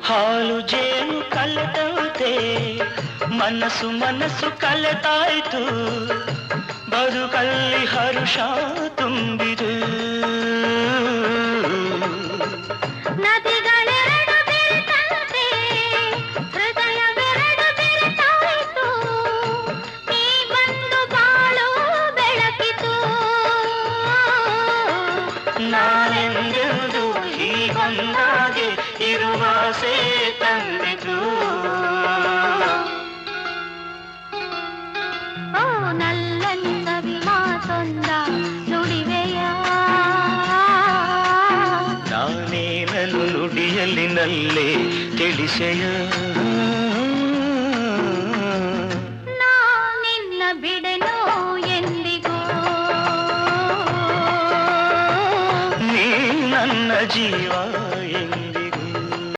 ಹಾಲು ಜೇನು ಕಲೆತಂತೆ ಮನಸ್ಸು ಮನಸ್ಸು ಕಲೆತಾಯ್ತು ಬದುಕಲ್ಲಿ ಹರುಷ ತುಂಬಿದು ನದಿಗಳೆರಡು ಬೆರೆತಂತೆ ಹೃದಯವೆರಡು ಬೆರೆತಾಯಿತು ನೀ ಬಂದು ಬಾಳು ಬೆಳಕಿತು ನಾನೆಂದೆಂದು ಹೀಗೊಂದಾಗೆ ಇರುವ ಆಸೆ ತಂದಿತು ಓ ನಲ್ಲಂದವಿ ಮಾತೊಂದ ನುಡಿವೆಯ ನಾನೇನನ್ನು ನುಡಿಯಲ್ಲಿ ನಲ್ಲೇ ತಿಳಿಸೆಯ ನಾ ನಿನ್ನ ಬಿಡೆನೋ ಎಂದಿಗೂ ನೀ ನನ್ನ ಜೀವ